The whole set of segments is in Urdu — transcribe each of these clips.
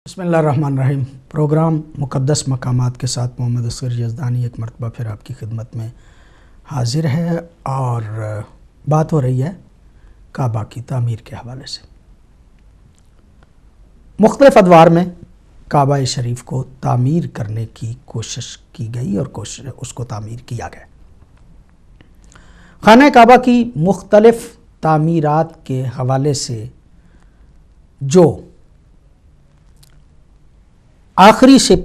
بسم اللہ الرحمن الرحیم۔ پروگرام مقدس مقامات کے ساتھ محمد اصغر یزدانی ایک مرتبہ پھر آپ کی خدمت میں حاضر ہے اور بات ہو رہی ہے کعبہ کی تعمیر کے حوالے سے۔ مختلف ادوار میں کعبہ شریف کو تعمیر کرنے کی کوشش کی گئی اور اس کو تعمیر کیا گیا۔ خانہ کعبہ کی مختلف تعمیرات کے حوالے سے جو آخری سے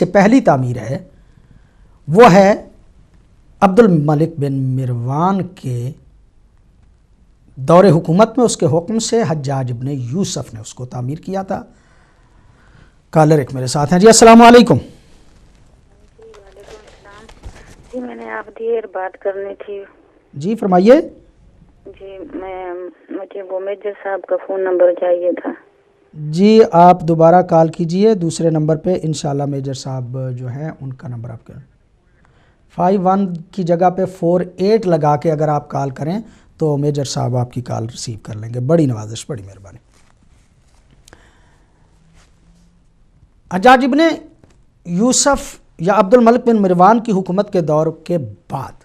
پہلی تعمیر ہے وہ ہے عبد الملک بن مروان کے دور حکومت میں، اس کے حکم سے حجاج ابن یوسف نے اس کو تعمیر کیا تھا۔ کالر ایک میرے ساتھ ہیں۔ جی السلام علیکم۔ جی وعلیکم السلام۔ جی میں نے آپ دیر بات کرنی تھی۔ جی فرمائیے۔ جی مجھے وہ میجر صاحب کا فون نمبر چاہیے تھا۔ جی آپ دوبارہ کال کیجئے دوسرے نمبر پہ، انشاءاللہ میجر صاحب جو ہیں ان کا نمبر آپ کریں 51 کی جگہ پہ 48 لگا کے اگر آپ کال کریں تو میجر صاحب آپ کی کال ریسیو کر لیں گے۔ بڑی نوازش، بڑی مہربانی۔ حجاج ابن یوسف یا عبد الملک بن مروان کی حکومت کے دور کے بعد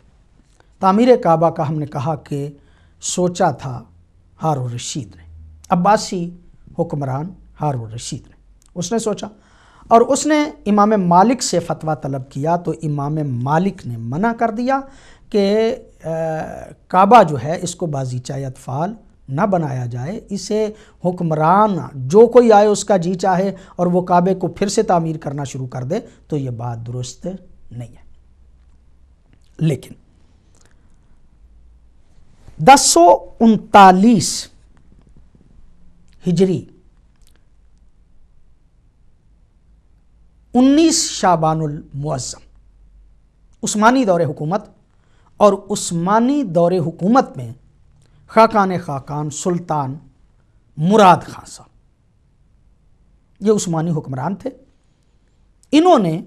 تعمیر کعبہ کا ہم نے کہا کہ سوچا تھا ہارون رشید نے، عباسی حکمران ہارون رشید نے۔ اس نے سوچا اور اس نے امام مالک سے فتویٰ طلب کیا تو امام مالک نے منع کر دیا کہ کعبہ جو ہے اس کو بازیچہ اطفال نہ بنایا جائے، اسے حکمران جو کوئی آئے اس کا جی چاہے اور وہ کعبے کو پھر سے تعمیر کرنا شروع کر دے تو یہ بات درست نہیں ہے۔ لیکن 1039 ہجری 19 شعبان المعظم عثمانی دور حکومت، اور عثمانی دور حکومت میں خاقان سلطان مراد خان صاحب یہ عثمانی حکمران تھے۔ انہوں نے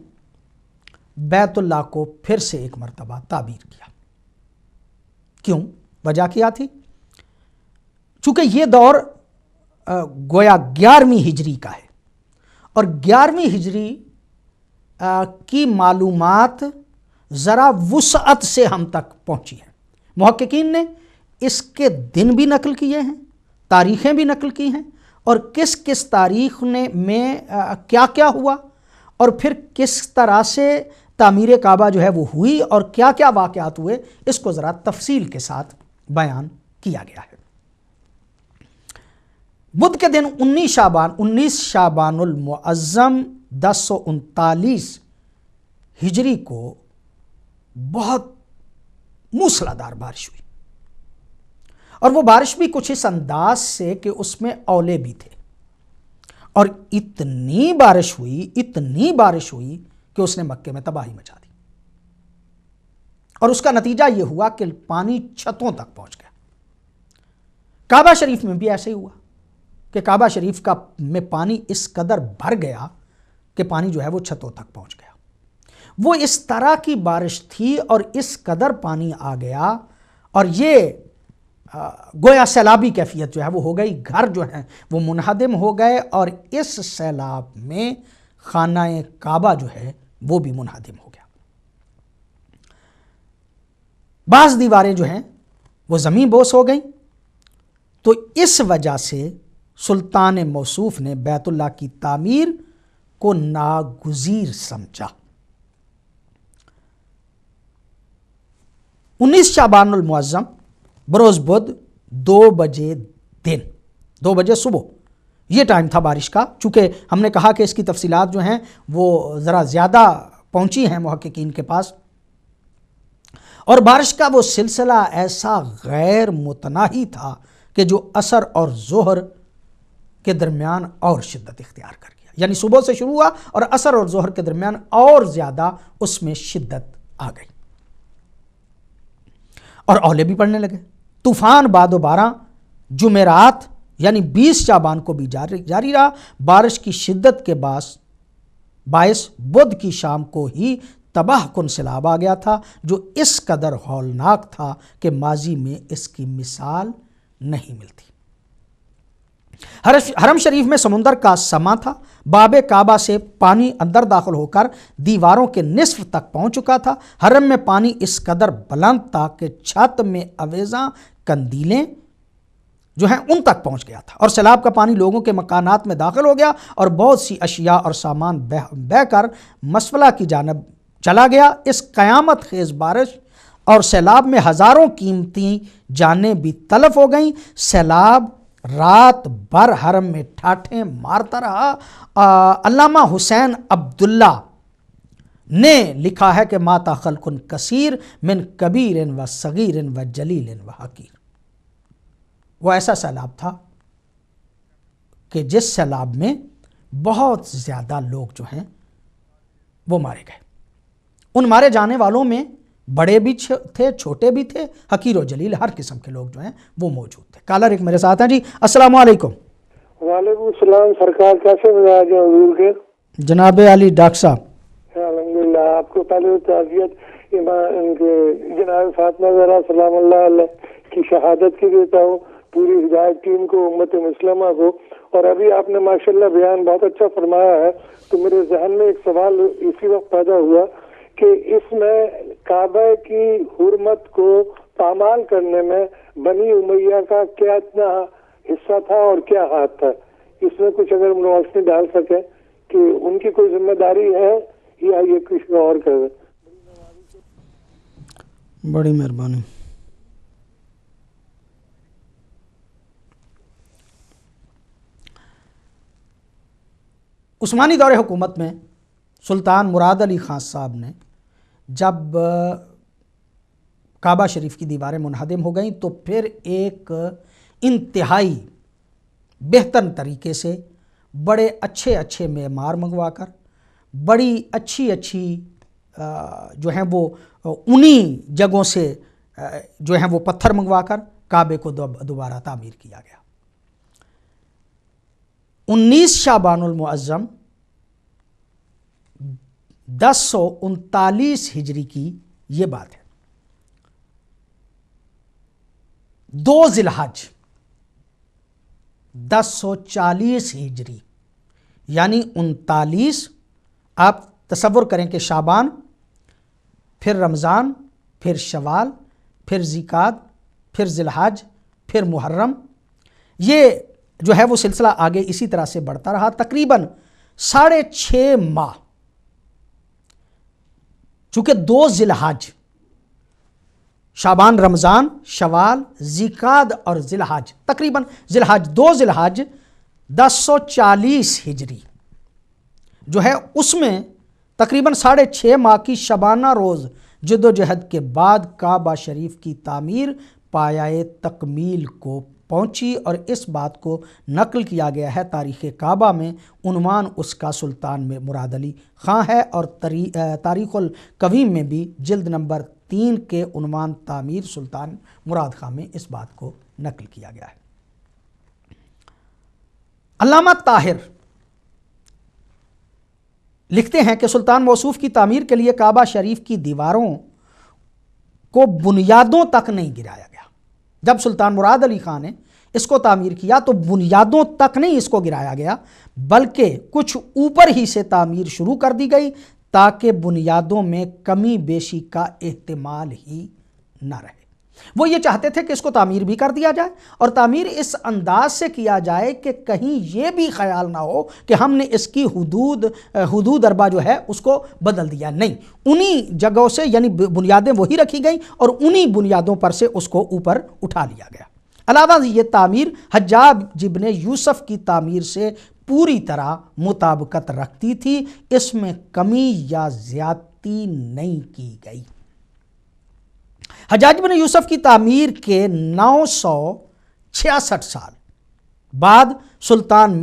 بیت اللہ کو پھر سے ایک مرتبہ تعمیر کیا۔ کیوں؟ وجہ کیا تھی؟ چونکہ یہ دور گویا 11ویں ہجری کا ہے اور 11ویں ہجری کی معلومات ذرا وسعت سے ہم تک پہنچی ہیں۔ محققین نے اس کے دن بھی نقل کیے ہیں، تاریخیں بھی نقل کی ہیں، اور کس کس تاریخ میں کیا کیا ہوا اور پھر کس طرح سے تعمیر کعبہ جو ہے وہ ہوئی اور کیا کیا واقعات ہوئے، اس کو ذرا تفصیل کے ساتھ بیان کیا گیا ہے۔ بدھ کے دن 19 شعبان المعظم 1039 ہجری کو بہت موسلادھار بارش ہوئی، اور وہ بارش بھی کچھ اس انداز سے کہ اس میں اولے بھی تھے، اور اتنی بارش ہوئی کہ اس نے مکے میں تباہی مچا دی، اور اس کا نتیجہ یہ ہوا کہ پانی چھتوں تک پہنچ گیا۔ کعبہ شریف میں بھی ایسے ہی ہوا کہ کعبہ شریف میں پانی اس قدر بھر گیا کہ پانی جو ہے وہ چھتوں تک پہنچ گیا۔ وہ اس طرح کی بارش تھی اور اس قدر پانی آ گیا، اور یہ گویا سیلابی کیفیت جو ہے وہ ہو گئی، گھر جو ہیں وہ منہدم ہو گئے، اور اس سیلاب میں خانہ کعبہ جو ہے وہ بھی منہدم ہو گیا۔ بعض دیواریں جو ہیں وہ زمین بوس ہو گئیں، تو اس وجہ سے سلطان موصوف نے بیت اللہ کی تعمیر کو ناگزیر سمجھا۔ 19 شعبان المعظم بروز بدھ 2 بجے صبح یہ ٹائم تھا بارش کا۔ چونکہ ہم نے کہا کہ اس کی تفصیلات جو ہیں وہ ذرا زیادہ پہنچی ہیں محققین کے پاس، اور بارش کا وہ سلسلہ ایسا غیر متناہی تھا کہ جو عصر اور ظہر کے درمیان اور شدت اختیار کر گیا، یعنی صبح سے شروع ہوا اور عصر اور ظہر کے درمیان اور زیادہ اس میں شدت آ گئی، اور اولے بھی پڑنے لگے۔ طوفان بعد و بارہ جمعرات یعنی 20 شعبان کو بھی جاری رہا۔ بارش کی شدت کے باعث بدھ کی شام کو ہی تباہ کن سیلاب آ گیا تھا، جو اس قدر ہولناک تھا کہ ماضی میں اس کی مثال نہیں ملتی۔ حرم شریف میں سمندر کا سما تھا، باب کعبہ سے پانی اندر داخل ہو کر دیواروں کے نصف تک پہنچ چکا تھا۔ حرم میں پانی اس قدر بلند تھا کہ چھت میں آویزاں قندیلیں جو ہیں ان تک پہنچ گیا تھا، اور سیلاب کا پانی لوگوں کے مکانات میں داخل ہو گیا اور بہت سی اشیاء اور سامان بہہ کر مسفلہ کی جانب چلا گیا۔ اس قیامت خیز بارش اور سیلاب میں ہزاروں قیمتی جانیں بھی تلف ہو گئیں۔ سیلاب رات بھر حرم میں ٹھاٹھیں مارتا رہا۔ علامہ حسین عبداللہ نے لکھا ہے کہ ماتا خلق کثیر من کبیر و صغیر و جلیل و حقیر۔ وہ ایسا سیلاب تھا کہ جس سیلاب میں بہت زیادہ لوگ جو ہیں وہ مارے گئے۔ ان مارے جانے والوں میں بڑے بھی تھے، چھوٹے بھی تھے، حقیر و جلیل، ہر قسم کے لوگ جو ہیں وہ موجود تھے۔ کالر ایک میرے ساتھ ہیں جی، السلام علیکم۔ وعلیکم السلام سرکار، کیسے مزاج ہیں حضور کے؟ جناب علی ڈاکٹر صاحب، الحمدللہ۔ آپ کو پہلے تعزیت ان کے جناب فاطمہ زہرا سلام اللہ علیہ کی شہادت کی دیتا ہوں، پوری ہدایت ٹیم کو، امت مسلمہ کو۔ اور ابھی آپ نے ماشاءاللہ بیان بہت اچھا فرمایا ہے، تو میرے ذہن میں ایک سوال اسی وقت پیدا ہوا کہ اس میں کعبہ کی حرمت کو پامال کرنے میں بنی امیہ کا کیا اتنا حصہ تھا اور کیا ہاتھ تھا؟ اس میں کچھ اگر روشنی ڈال سکے کہ ان کی کوئی ذمہ داری ہے یا یہ کچھ اور کرے؟ بڑی مہربانی۔ عثمانی دور حکومت میں سلطان مراد علی خان صاحب نے جب کعبہ شریف کی دیواریں منہدم ہو گئیں تو پھر ایک انتہائی بہتر طریقے سے بڑے اچھے معمار منگوا کر، بڑی اچھی جو ہیں وہ انہی جگہوں سے جو ہیں وہ پتھر منگوا کر کعبے کو دوبارہ تعمیر کیا گیا۔ 19 شعبان المعظم 1039 ہجری کی یہ بات ہے۔ 2 ذی الحج 1040 ہجری یعنی 39، آپ تصور کریں کہ شعبان، پھر رمضان، پھر شوال، پھر ذیقعد، پھر ذی الحج، پھر محرم، یہ جو ہے وہ سلسلہ آگے اسی طرح سے بڑھتا رہا۔ تقریباً 6.5 ماہ، چونکہ 2 ذی الحج، شعبان، رمضان، شوال، ذیقعد اور ذی الحج، تقریباً ذی الحج 2 ذی الحج 1040 ہجری جو ہے اس میں تقریباً 6.5 ماہ کی شبانہ روز جد و جہد کے بعد کعبہ شریف کی تعمیر پایۂ تکمیل کو پہنچی، اور اس بات کو نقل کیا گیا ہے تاریخ کعبہ میں۔ عنوان اس کا سلطان میں مراد علی خان ہے، اور تاریخ القویم میں بھی جلد نمبر 3 کے عنوان تعمیر سلطان مراد خان میں اس بات کو نقل کیا گیا ہے۔ علامہ طاہر لکھتے ہیں کہ سلطان موصوف کی تعمیر کے لیے کعبہ شریف کی دیواروں کو بنیادوں تک نہیں گرایا گیا۔ جب سلطان مراد علی خان نے اس کو تعمیر کیا تو بنیادوں تک نہیں اس کو گرایا گیا، بلکہ کچھ اوپر ہی سے تعمیر شروع کر دی گئی تاکہ بنیادوں میں کمی بیشی کا احتمال ہی نہ رہے۔ وہ یہ چاہتے تھے کہ اس کو تعمیر بھی کر دیا جائے، اور تعمیر اس انداز سے کیا جائے کہ کہیں یہ بھی خیال نہ ہو کہ ہم نے اس کی حدود اربع جو ہے اس کو بدل دیا۔ نہیں، انہی جگہوں سے یعنی بنیادیں وہی رکھی گئیں اور انہی بنیادوں پر سے اس کو اوپر اٹھا لیا گیا۔ علاوہ یہ تعمیر حجاج ابن یوسف کی تعمیر سے پوری طرح مطابقت رکھتی تھی، اس میں کمی یا زیادتی نہیں کی گئی۔ حجاج بن یوسف کی تعمیر کے 966 سال بعد سلطان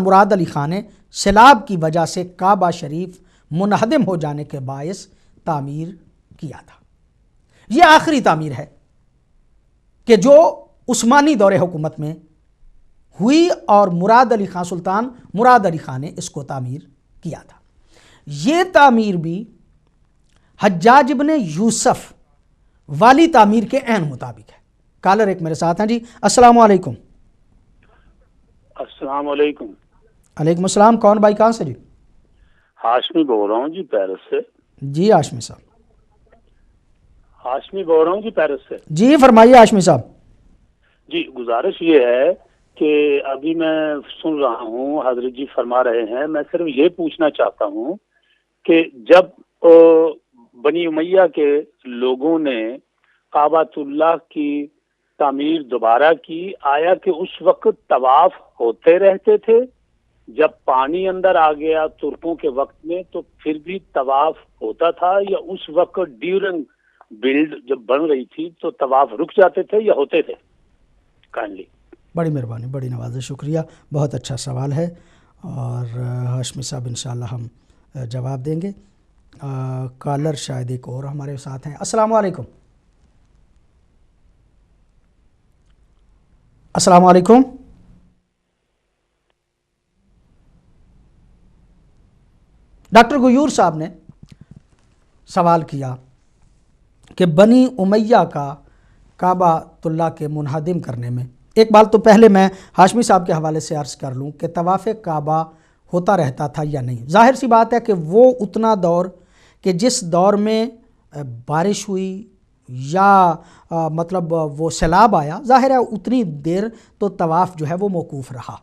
مراد علی خان نے سیلاب کی وجہ سے کعبہ شریف منہدم ہو جانے کے باعث تعمیر کیا تھا۔ یہ آخری تعمیر ہے کہ جو عثمانی دور حکومت میں ہوئی، اور مراد علی خان، سلطان مراد علی خان نے اس کو تعمیر کیا تھا۔ یہ تعمیر بھی حجاج ابن یوسف والی تعمیر کے عین مطابق ہے۔ کالر ایک میرے ساتھ ہیں جی، السلام علیکم۔ السلام علیکم. علیکم السلام. کون بھائی کہاں سے جی؟ ہاشمی بول رہا ہوں جی پیرس سے. جی ہاشمی صاحب. ہاشمی بول رہا ہوں جی پیرس سے. جی فرمائیے ہاشمی صاحب. جی گزارش یہ ہے کہ ابھی میں سن رہا ہوں حضرت جی فرما رہے ہیں، میں صرف یہ پوچھنا چاہتا ہوں کہ جب بنی امیہ کے لوگوں نے کعبۃ اللہ کی تعمیر دوبارہ کی، آیا کہ اس وقت طواف ہوتے رہتے تھے؟ جب پانی اندر آ گیا ترکوں کے وقت میں تو پھر بھی طواف ہوتا تھا، یا اس وقت ڈیورنگ بلڈ جب بن رہی تھی تو طواف رک جاتے تھے یا ہوتے تھے؟ کائنڈلی. بڑی مہربانی، بڑی نوازش، شکریہ. بہت اچھا سوال ہے اور ہاشمی صاحب انشاءاللہ ہم جواب دیں گے. کالر شاید ایک اور ہمارے ساتھ ہیں. السلام علیکم. السلام علیکم. ڈاکٹر غیور صاحب نے سوال کیا کہ بنی امیہ کا کعبۃ اللہ کے منہدم کرنے میں، ایک بات تو پہلے میں ہاشمی صاحب کے حوالے سے عرض کر لوں کہ طواف کعبہ ہوتا رہتا تھا یا نہیں. ظاہر سی بات ہے کہ وہ اتنا دور کہ جس دور میں بارش ہوئی یا مطلب وہ سیلاب آیا، ظاہر ہے اتنی دیر تو طواف جو ہے وہ موقوف رہا.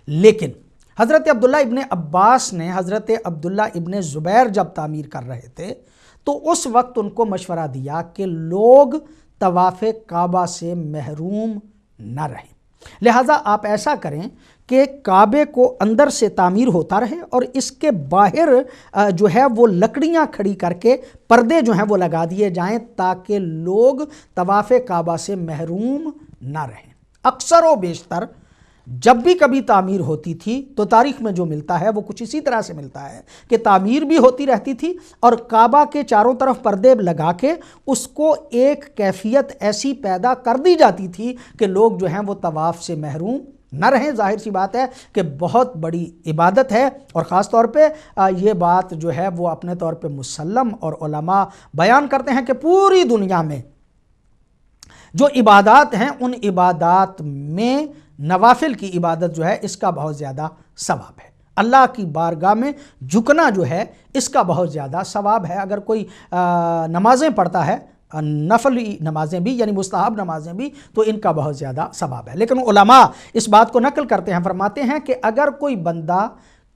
لیکن حضرت عبداللہ ابن عباس نے حضرت عبداللہ ابن زبیر جب تعمیر کر رہے تھے تو اس وقت ان کو مشورہ دیا کہ لوگ طواف کعبہ سے محروم نہ رہیں، لہٰذا آپ ایسا کریں کہ کعبے کو اندر سے تعمیر ہوتا رہے اور اس کے باہر جو ہے وہ لکڑیاں کھڑی کر کے پردے جو ہیں وہ لگا دیے جائیں تاکہ لوگ طواف کعبہ سے محروم نہ رہیں. اکثر و بیشتر جب بھی کبھی تعمیر ہوتی تھی تو تاریخ میں جو ملتا ہے وہ کچھ اسی طرح سے ملتا ہے کہ تعمیر بھی ہوتی رہتی تھی اور کعبہ کے چاروں طرف پردے لگا کے اس کو ایک کیفیت ایسی پیدا کر دی جاتی تھی کہ لوگ جو ہیں وہ طواف سے محروم نہ رہیں. ظاہر سی بات ہے کہ بہت بڑی عبادت ہے اور خاص طور پہ یہ بات جو ہے وہ اپنے طور پہ مسلم اور علماء بیان کرتے ہیں کہ پوری دنیا میں جو عبادات ہیں ان عبادات میں نوافل کی عبادت جو ہے اس کا بہت زیادہ ثواب ہے. اللہ کی بارگاہ میں جھکنا جو ہے اس کا بہت زیادہ ثواب ہے. اگر کوئی نمازیں پڑھتا ہے، نفلی نمازیں بھی یعنی مستحب نمازیں بھی، تو ان کا بہت زیادہ ثواب ہے. لیکن علماء اس بات کو نقل کرتے ہیں، فرماتے ہیں کہ اگر کوئی بندہ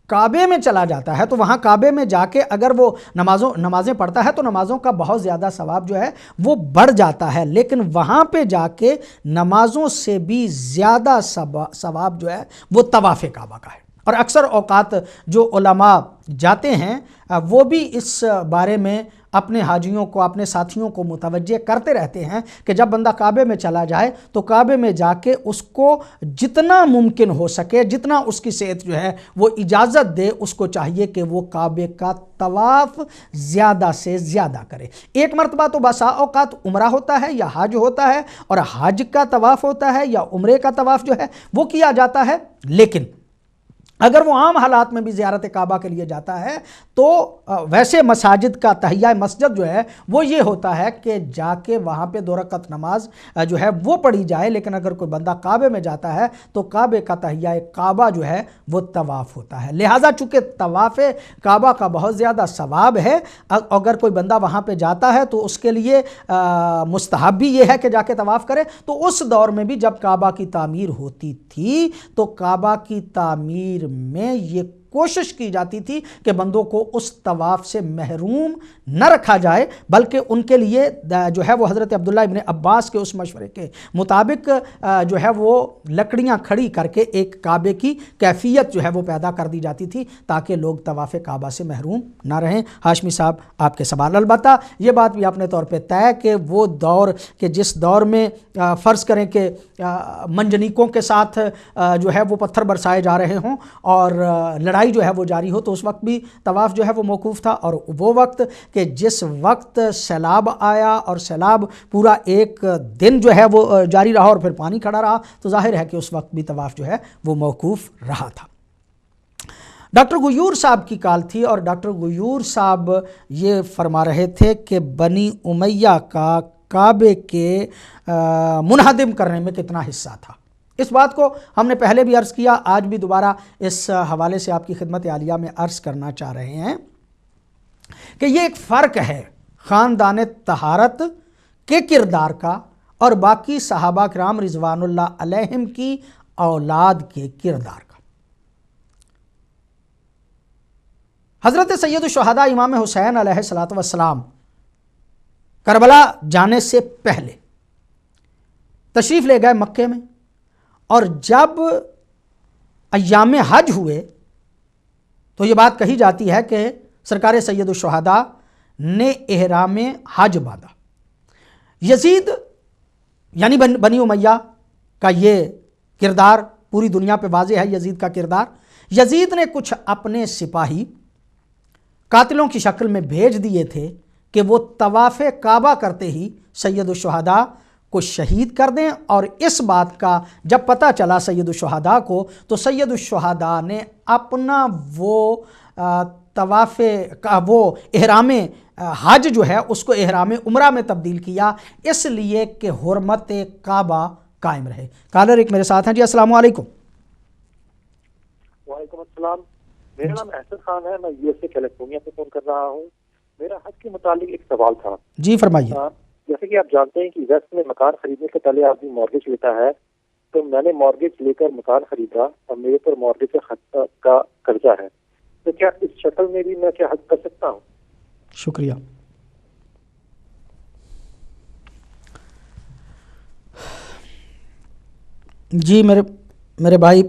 کعبے میں چلا جاتا ہے تو وہاں کعبے میں جا کے اگر وہ نمازیں پڑھتا ہے تو نمازوں کا بہت زیادہ ثواب جو ہے وہ بڑھ جاتا ہے، لیکن وہاں پہ جا کے نمازوں سے بھی زیادہ ثواب جو ہے وہ طواف کعبہ کا ہے. اور اکثر اوقات جو علماء جاتے ہیں وہ بھی اس بارے میں اپنے حاجیوں کو، اپنے ساتھیوں کو متوجہ کرتے رہتے ہیں کہ جب بندہ کعبے میں چلا جائے تو کعبے میں جا کے اس کو جتنا ممکن ہو سکے، جتنا اس کی صحت جو ہے وہ اجازت دے، اس کو چاہیے کہ وہ کعبے کا طواف زیادہ سے زیادہ کرے. ایک مرتبہ تو بسا اوقات عمرہ ہوتا ہے یا حج ہوتا ہے اور حج کا طواف ہوتا ہے یا عمرے کا طواف جو ہے وہ کیا جاتا ہے، لیکن اگر وہ عام حالات میں بھی زیارت کعبہ کے لیے جاتا ہے تو ویسے مساجد کا تحیہ مسجد جو ہے وہ یہ ہوتا ہے کہ جا کے وہاں پہ 2 رکعت نماز جو ہے وہ پڑھی جائے. لیکن اگر کوئی بندہ کعبے میں جاتا ہے تو کعبے کا تحیہ کعبہ جو ہے وہ طواف ہوتا ہے. لہٰذا چونکہ طواف کعبہ کا بہت زیادہ ثواب ہے، اگر کوئی بندہ وہاں پہ جاتا ہے تو اس کے لیے مستحب بھی یہ ہے کہ جا کے طواف کرے. تو اس دور میں بھی جب کعبہ کی تعمیر ہوتی تھی تو کعبہ کی تعمیر میں یہ کوشش کی جاتی تھی کہ بندوں کو اس طواف سے محروم نہ رکھا جائے، بلکہ ان کے لیے جو ہے وہ حضرت عبداللہ ابن عباس کے اس مشورے کے مطابق جو ہے وہ لکڑیاں کھڑی کر کے ایک کعبے کی کیفیت جو ہے وہ پیدا کر دی جاتی تھی تاکہ لوگ طواف کعبہ سے محروم نہ رہیں. ہاشمی صاحب آپ کے سوال، البتہ یہ بات بھی اپنے طور پہ طے کہ وہ دور کہ جس دور میں فرض کریں کہ منجنیکوں کے ساتھ جو ہے وہ پتھر برسائے جا رہے ہوں اور لڑائی جو ہے وہ جاری ہو تو اس وقت بھی طواف جو ہے وہ موقوف تھا. اور وہ وقت کہ جس وقت سیلاب آیا اور سیلاب پورا ایک دن جو ہے وہ جاری رہا اور پھر پانی کھڑا رہا تو ظاہر ہے کہ اس وقت بھی طواف جو ہے وہ موقوف رہا تھا. ڈاکٹر غیور صاحب کی کال تھی اور ڈاکٹر غیور صاحب یہ فرما رہے تھے کہ بنی امیہ کا کعبے کے منہدم کرنے میں کتنا حصہ تھا. اس بات کو ہم نے پہلے بھی عرض کیا، آج بھی دوبارہ اس حوالے سے آپ کی خدمت عالیہ میں عرض کرنا چاہ رہے ہیں کہ یہ ایک فرق ہے خاندان طہارت کے کردار کا اور باقی صحابہ کرام رضوان اللہ علیہم کی اولاد کے کردار کا۔ حضرت سید الشہداء امام حسین علیہ السلام کربلا جانے سے پہلے تشریف لے گئے مکے میں، اور جب ایام حج ہوئے تو یہ بات کہی جاتی ہے کہ سرکار سید الشہداء نے احرام حج باندھا۔ یزید یعنی بنی امیہ کا یہ کردار پوری دنیا پہ واضح ہے، یزید کا کردار۔ یزید نے کچھ اپنے سپاہی قاتلوں کی شکل میں بھیج دیے تھے کہ وہ طواف کعبہ کرتے ہی سید الشہداء کو شہید کر دیں، اور اس بات کا جب پتہ چلا سید الشہداء کو تو سید الشہداء نے اپنا وہ طواف وہ احرام حج جو ہے اس کو احرام عمرہ میں تبدیل کیا، اس لیے کہ حرمت کعبہ قائم رہے۔ کالر ایک میرے ساتھ ہیں جی، السلام علیکم۔ وعلیکم السلام، میرا نام احسن خان ہے، میں یو ایس اے کیلیفورنیا سے فون کر رہا ہوں۔ میرا حج کے متعلق ایک سوال تھا۔ جی فرمائیے۔ جیسے کہ آپ جانتے ہیں کہ ویسٹ میں مکان خریدنے سے پہلے آدمی مارگیج لیتا ہے، تو میں نے مارگیج لے کر مکان خریدا اور میرے پر مارگیج کا قرضہ ہے، تو کیا اس شکل میں بھی میں کیا حج کر سکتا ہوں؟ شکریہ۔ جی میرے بھائی،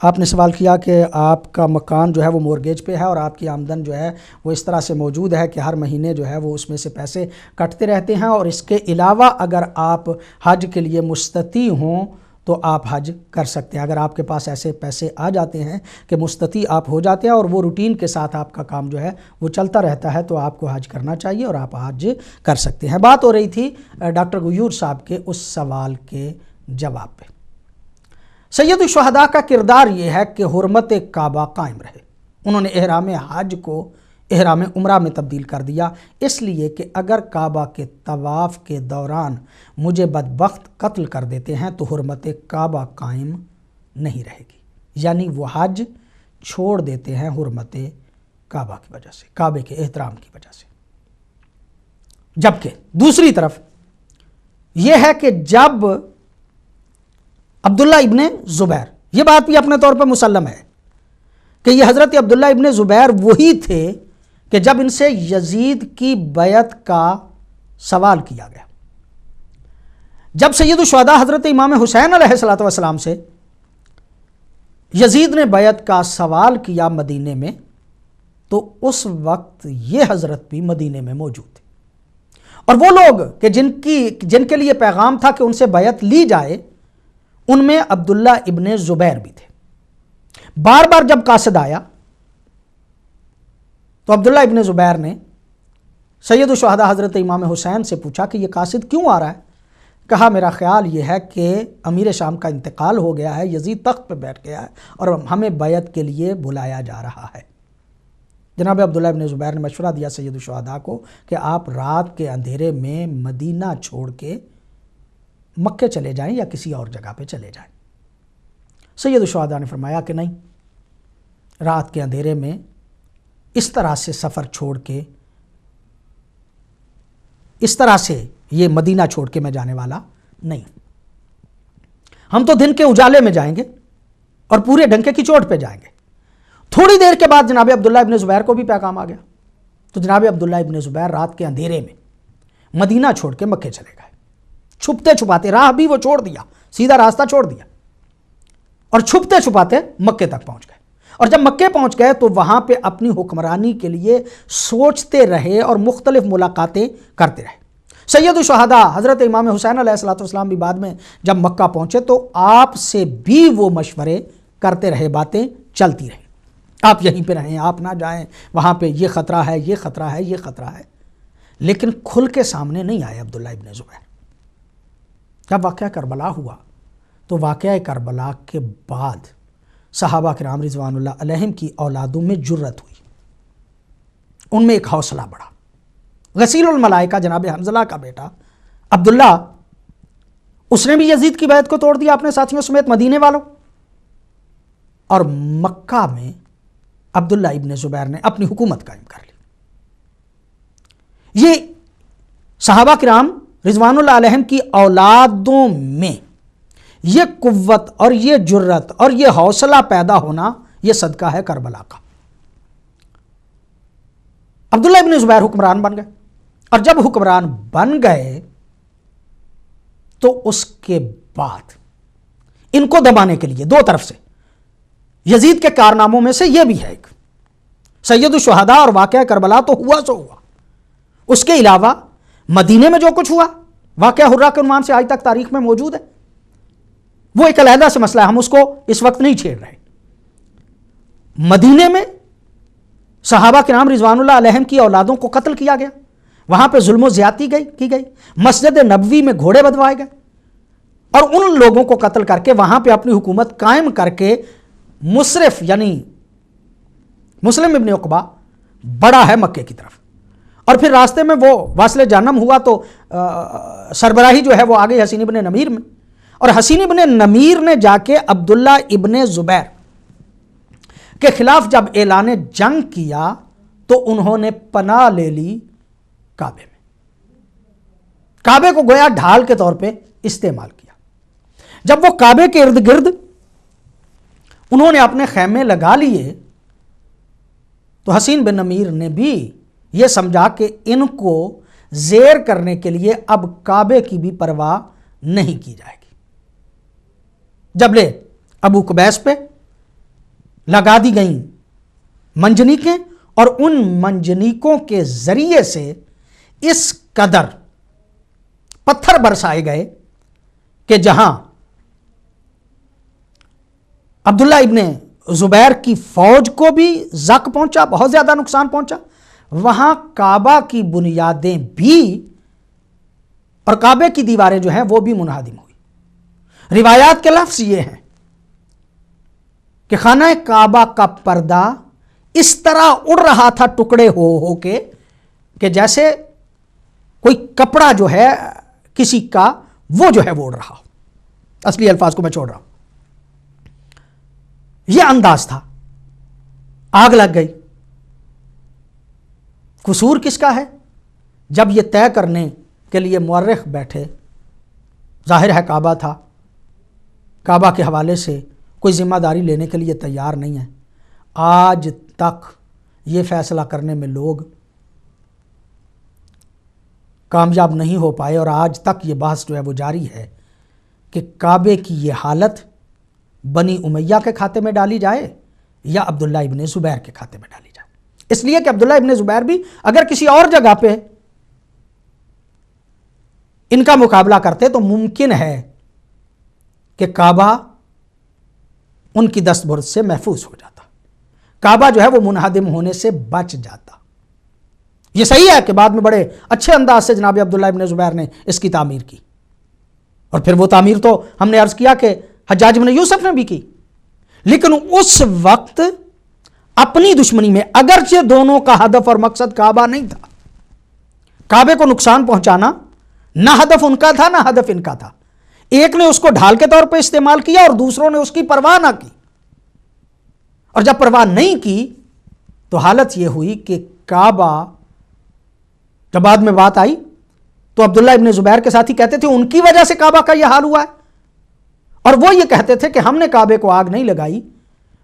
آپ نے سوال کیا کہ آپ کا مکان جو ہے وہ مورگیج پہ ہے اور آپ کی آمدن جو ہے وہ اس طرح سے موجود ہے کہ ہر مہینے جو ہے وہ اس میں سے پیسے کٹتے رہتے ہیں، اور اس کے علاوہ اگر آپ حج کے لیے مستطیع ہوں تو آپ حج کر سکتے ہیں۔ اگر آپ کے پاس ایسے پیسے آ جاتے ہیں کہ مستطیع آپ ہو جاتے ہیں اور وہ روٹین کے ساتھ آپ کا کام جو ہے وہ چلتا رہتا ہے، تو آپ کو حج کرنا چاہیے اور آپ حج کر سکتے ہیں۔ بات ہو رہی تھی ڈاکٹر غیور صاحب کے اس سوال کے جواب پہ۔ سید الشہداء کا کردار یہ ہے کہ حرمت کعبہ قائم رہے۔ انہوں نے احرام حج کو احرام عمرہ میں تبدیل کر دیا، اس لیے کہ اگر کعبہ کے طواف کے دوران مجھے بدبخت قتل کر دیتے ہیں تو حرمت کعبہ قائم نہیں رہے گی، یعنی وہ حج چھوڑ دیتے ہیں حرمت کعبہ کی وجہ سے، کعبے کے احترام کی وجہ سے۔ جبکہ دوسری طرف یہ ہے کہ جب عبداللہ ابن زبیر، یہ بات بھی اپنے طور پر مسلم ہے کہ یہ حضرت عبداللہ ابن زبیر وہی تھے کہ جب ان سے یزید کی بیعت کا سوال کیا گیا۔ جب سید الشہداء حضرت امام حسین علیہ السلام سے یزید نے بیعت کا سوال کیا مدینے میں، تو اس وقت یہ حضرت بھی مدینے میں موجود تھے، اور وہ لوگ کہ جن کے لیے پیغام تھا کہ ان سے بیعت لی جائے، ان میں عبداللہ ابن زبیر بھی تھے۔ بار بار جب قاصد آیا تو عبداللہ ابن زبیر نے سید الشہداء حضرت امام حسین سے پوچھا کہ یہ قاصد کیوں آ رہا ہے؟ کہا میرا خیال یہ ہے کہ امیر شام کا انتقال ہو گیا ہے، یزید تخت پہ بیٹھ گیا ہے اور ہمیں بیعت کے لیے بلایا جا رہا ہے۔ جناب عبداللہ ابن زبیر نے مشورہ دیا سید الشہداء کو کہ آپ رات کے اندھیرے میں مدینہ چھوڑ کے مکے چلے جائیں یا کسی اور جگہ پہ چلے جائیں۔ سید الشہداء نے فرمایا کہ نہیں، رات کے اندھیرے میں اس طرح سے سفر چھوڑ کے، اس طرح سے یہ مدینہ چھوڑ کے میں جانے والا نہیں، ہم تو دن کے اجالے میں جائیں گے اور پورے ڈنکے کی چوٹ پہ جائیں گے۔ تھوڑی دیر کے بعد جناب عبداللہ ابن زبیر کو بھی پیغام آ گیا، تو جناب عبداللہ ابن زبیر رات کے اندھیرے میں مدینہ چھوڑ کے مکے چلے گئے، چھپتے چھپاتے، راہ بھی وہ چھوڑ دیا، سیدھا راستہ چھوڑ دیا، اور چھپتے چھپاتے مکے تک پہنچ گئے۔ اور جب مکے پہنچ گئے تو وہاں پہ اپنی حکمرانی کے لیے سوچتے رہے اور مختلف ملاقاتیں کرتے رہے۔ سید الشہداء حضرت امام حسین علیہ السلام بھی بعد میں جب مکہ پہنچے تو آپ سے بھی وہ مشورے کرتے رہے، باتیں چلتی رہیں، آپ یہیں پہ رہیں، آپ نہ جائیں، وہاں پہ یہ خطرہ ہے، یہ خطرہ ہے، یہ خطرہ ہے، لیکن کھل کے سامنے نہیں آئے عبداللہ ابن زبیر۔ جب واقعہ کربلا ہوا تو واقعہ کربلا کے بعد صحابہ کرام رضوان اللہ علیہم کی اولادوں میں جرت ہوئی، ان میں ایک حوصلہ بڑھا۔ غسیل الملائکہ جناب حنظلہ کا بیٹا عبداللہ، اس نے بھی یزید کی بیعت کو توڑ دیا اپنے ساتھیوں سمیت مدینے والوں، اور مکہ میں عبداللہ ابن زبیر نے اپنی حکومت قائم کر لی۔ یہ صحابہ کرام رضوان اللہ علیہم کی اولادوں میں یہ قوت اور یہ جرت اور یہ حوصلہ پیدا ہونا یہ صدقہ ہے کربلا کا۔ عبداللہ ابن زبیر حکمران بن گئے، اور جب حکمران بن گئے تو اس کے بعد ان کو دبانے کے لیے دو طرف سے یزید کے کارناموں میں سے یہ بھی ہے ایک سید الشہداء اور واقعہ کربلا تو ہوا سو ہوا، اس کے علاوہ مدینے میں جو کچھ ہوا واقعہ حرہ کے عنوان سے آج تک تاریخ میں موجود ہے، وہ ایک علیحدہ سے مسئلہ ہے، ہم اس کو اس وقت نہیں چھیڑ رہے۔ مدینے میں صحابہ کرام رضوان اللہ علیہم کی اولادوں کو قتل کیا گیا، وہاں پہ ظلم و زیادتی کی گئی، مسجد نبوی میں گھوڑے بدوائے گئے، اور ان لوگوں کو قتل کر کے وہاں پہ اپنی حکومت قائم کر کے مصرف یعنی مسلم ابن عقبہ بڑا ہے مکے کی طرف، اور پھر راستے میں وہ واصل جہنم ہوا تو سربراہی جو ہے وہ آگئی حسین ابن نمیر میں، اور حسین ابن نمیر نے جا کے عبداللہ ابن زبیر کے خلاف جب اعلان جنگ کیا تو انہوں نے پناہ لے لی کعبے میں، کعبے کو گویا ڈھال کے طور پہ استعمال کیا۔ جب وہ کعبے کے ارد گرد انہوں نے اپنے خیمے لگا لیے تو حسین بن نمیر نے بھی یہ سمجھا کہ ان کو زیر کرنے کے لیے اب کعبے کی بھی پرواہ نہیں کی جائے گی۔ جب لے ابو قبیس پہ لگا دی گئیں منجنیقیں، اور ان منجنیقوں کے ذریعے سے اس قدر پتھر برسائے گئے کہ جہاں عبداللہ ابن زبیر کی فوج کو بھی زخم پہنچا، بہت زیادہ نقصان پہنچا، وہاں کعبہ کی بنیادیں بھی اور کعبے کی دیواریں جو ہیں وہ بھی منہدم ہوئی۔ روایات کے لفظ یہ ہیں کہ خانہ کعبہ کا پردہ اس طرح اڑ رہا تھا ٹکڑے ہو کے کہ جیسے کوئی کپڑا جو ہے کسی کا وہ جو ہے وہ اڑ رہا ہو۔ اصلی الفاظ کو میں چھوڑ رہا ہوں، یہ انداز تھا۔ آگ لگ گئی، قصور کس کا ہے؟ جب یہ طے کرنے کے لیے مورخ بیٹھے، ظاہر ہے کعبہ تھا، کعبہ کے حوالے سے کوئی ذمہ داری لینے کے لیے تیار نہیں ہے۔ آج تک یہ فیصلہ کرنے میں لوگ کامیاب نہیں ہو پائے، اور آج تک یہ بحث جو ہے وہ جاری ہے کہ کعبے کی یہ حالت بنی امیہ کے کھاتے میں ڈالی جائے یا عبداللہ ابن زبیر کے کھاتے میں ڈالی جائے، اس لیے کہ عبداللہ ابن زبیر بھی اگر کسی اور جگہ پہ ان کا مقابلہ کرتے تو ممکن ہے کہ کعبہ ان کی دست برد سے محفوظ ہو جاتا، کعبہ جو ہے وہ منہدم ہونے سے بچ جاتا۔ یہ صحیح ہے کہ بعد میں بڑے اچھے انداز سے جناب عبداللہ ابن زبیر نے اس کی تعمیر کی، اور پھر وہ تعمیر تو ہم نے عرض کیا کہ حجاج بن یوسف نے بھی کی، لیکن اس وقت اپنی دشمنی میں اگرچہ دونوں کا ہدف اور مقصد کعبہ نہیں تھا، کعبے کو نقصان پہنچانا نہ ہدف ان کا تھا نہ ہدف ان کا تھا، ایک نے اس کو ڈھال کے طور پہ استعمال کیا اور دوسروں نے اس کی پرواہ نہ کی، اور جب پرواہ نہیں کی تو حالت یہ ہوئی کہ کعبہ جب بعد میں بات آئی تو عبداللہ ابن زبیر کے ساتھی کہتے تھے ان کی وجہ سے کعبہ کا یہ حال ہوا ہے، اور وہ یہ کہتے تھے کہ ہم نے کعبے کو آگ نہیں لگائی،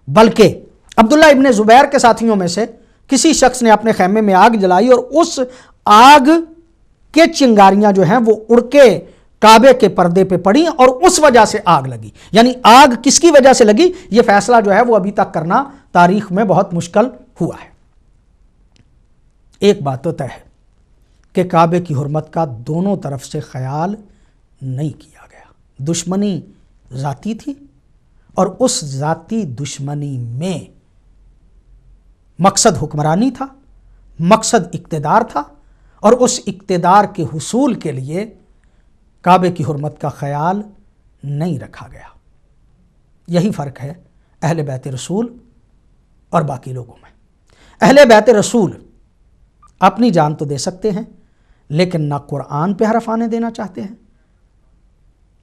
بلکہ عبداللہ ابن زبیر کے ساتھیوں میں سے کسی شخص نے اپنے خیمے میں آگ جلائی اور اس آگ کے چنگاریاں جو ہیں وہ اڑ کے کعبے کے پردے پہ پڑی اور اس وجہ سے آگ لگی۔ یعنی آگ کس کی وجہ سے لگی یہ فیصلہ جو ہے وہ ابھی تک کرنا تاریخ میں بہت مشکل ہوا ہے۔ ایک بات تو طے ہے کہ کعبے کی حرمت کا دونوں طرف سے خیال نہیں کیا گیا، دشمنی ذاتی تھی، اور اس ذاتی دشمنی میں مقصد حکمرانی تھا، مقصد اقتدار تھا، اور اس اقتدار کے حصول کے لیے کعبے کی حرمت کا خیال نہیں رکھا گیا۔ یہی فرق ہے اہل بیت رسول اور باقی لوگوں میں۔ اہل بیت رسول اپنی جان تو دے سکتے ہیں لیکن نہ قرآن پہ حرف آنے دینا چاہتے ہیں،